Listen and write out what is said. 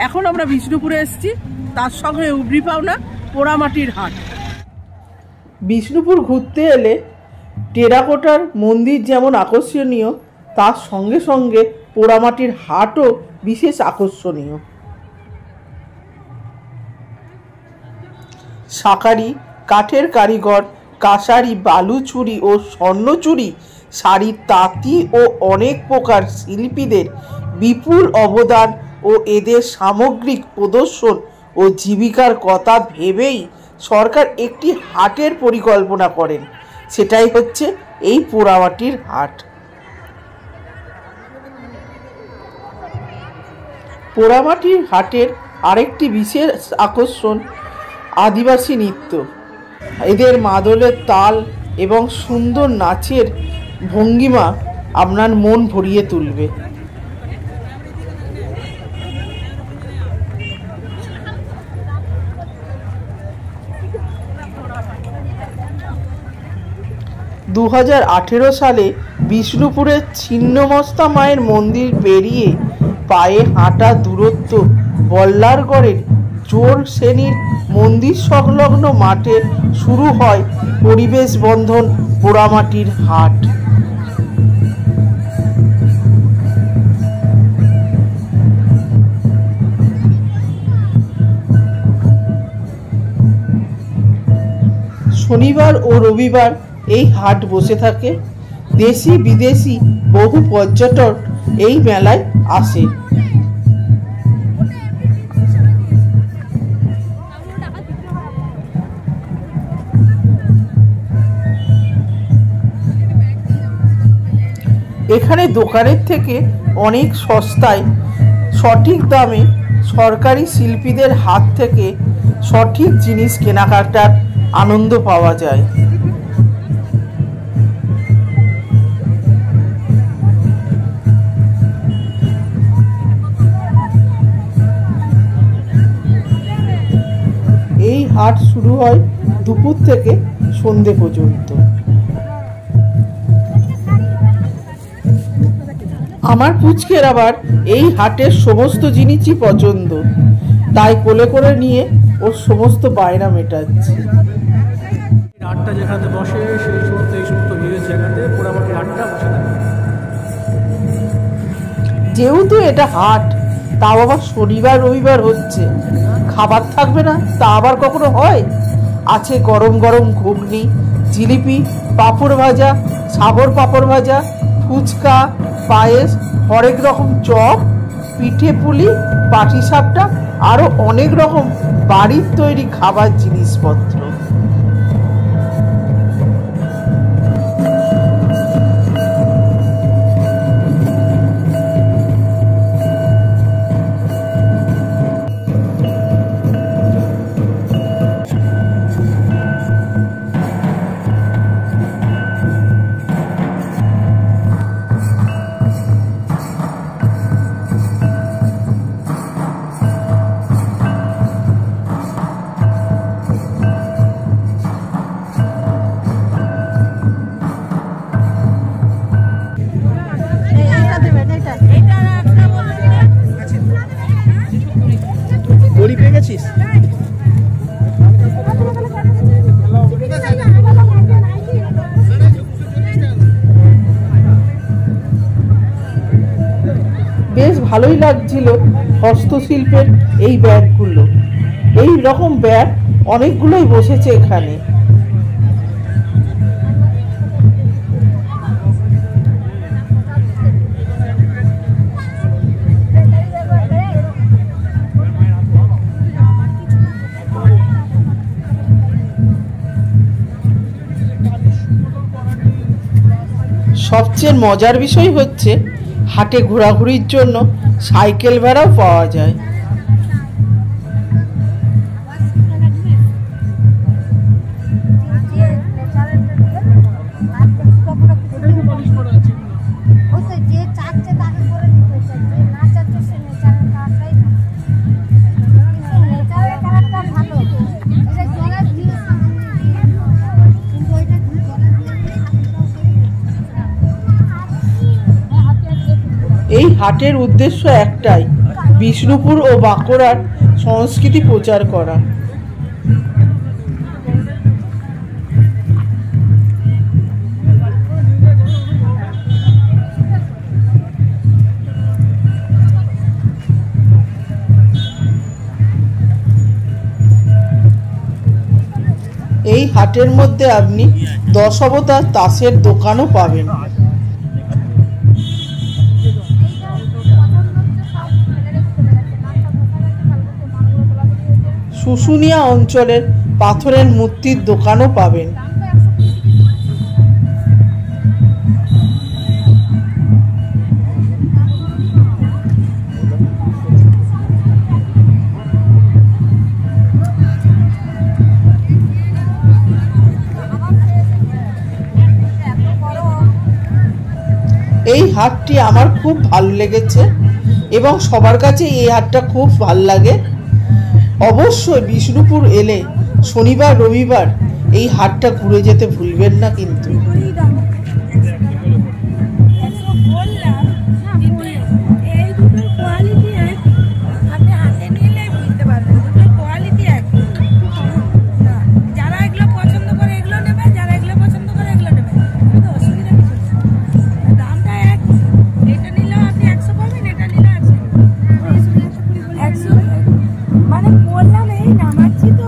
এখন আমরা বিষ্ণুপুরে এসেছি, তার সঙ্গে উবরি পাওনা পোড়ামাটির হাট। বিষ্ণুপুর ঘুরতে এলে টেরাকোটার মন্দির যেমন আকর্ষণীয়, তার সঙ্গে সঙ্গে পোড়ামাটির হাটও বিশেষ আকর্ষণীয়। শাঁখারি, কাঠের কারিগর, কাঁসারি, বালুচুরি ও স্বর্ণচুরি, শাড়ির তাঁতি ও অনেক প্রকার শিল্পীদের বিপুল অবদান ও এদের সামগ্রিক প্রদর্শন ও জীবিকার কথা ভেবেই সরকার একটি হাটের পরিকল্পনা করেন। সেটাই হচ্ছে এই পোড়ামাটির হাট। পোড়ামাটির হাটের আরেকটি বিশেষ আকর্ষণ আদিবাসী নৃত্য। এদের মাদলের তাল এবং সুন্দর নাচের ভঙ্গিমা আপনার মন ভরিয়ে তুলবে। দু 2018 সালে বিষ্ণুপুরের ছিন্নমস্তা মায়ের মন্দির পেরিয়ে পায়ে হাঁটা দূরত্ব বল্লারগড়ের জোর শ্রেণীর মন্দির সংলগ্ন মাঠে শুরু হয় পরিবেশ বন্ধন পোড়ামাটির হাট। শনিবার ও রবিবার এই হাট বসে থাকে। দেশি বিদেশি বহু পর্যটক এই মেলায় আসে। এখানে দোকানের থেকে অনেক সস্তায় সঠিক দামে সরকারি শিল্পীদের হাত থেকে সঠিক জিনিস কেনাকাটার আনন্দ পাওয়া যায়। এই হাট শুরু হয় দুপুর থেকে সন্ধে পর্যন্ত। আমার পুচকের আবার এই হাটের সমস্ত জিনিসই পছন্দ, তাই কোলে করে নিয়ে ওর সমস্ত বায়না মেটাচ্ছে। হাটটা যেখানে বসে সেই সমস্ত এই সমস্ত ভিড়ের জায়গাতে পোড়ামাটির হাটটা বসে থাকে। যেহেতু এটা হাট, তাও আবার শনিবার রবিবার হচ্ছে, খাবার থাকবে না তা আবার কখনো হয়? আছে গরম গরম ঘুগনি, জিলিপি, পাঁপড় ভাজা, সাবর পাঁপড় ভাজা, ফুচকা, পায়েস, হরেক রকম চপ, পিঠে পুলি, পাটিসাপটা, আরও অনেক রকম বাড়ির তৈরি খাবার জিনিসপত্র। বেশ ভালোই লাগছিল হস্তশিল্পের এই ব্যাগগুলো। এই রকম ব্যাগ অনেকগুলোই বসেছে এখানে। সবচেয়ে মজার বিষয় হচ্ছে হাটে ঘোরাঘুরির জন্য সাইকেল ভাড়াও পাওয়া যায়। এই হাটের উদ্দেশ্য একটাই, বিষ্ণুপুর ও বাঁকুড়ার সংস্কৃতি প্রচার করা। এই হাটের মধ্যে আপনি 10 অবতার তাসের দোকানও পাবেন। শুশুনিয়া অঞ্চলের পাথরের মূর্তির দোকানও পাবেন। এই হাটটি আমার খুব ভালো লেগেছে এবং সবার কাছে এই হাটটা খুব ভালো লাগে। অবশ্যই বিষ্ণুপুর এলে শনিবার রবিবার এই হাটটা ঘুরে যেতে ভুলবেন না কিন্তু। মানে বললাম এই নামাচ্ছি তো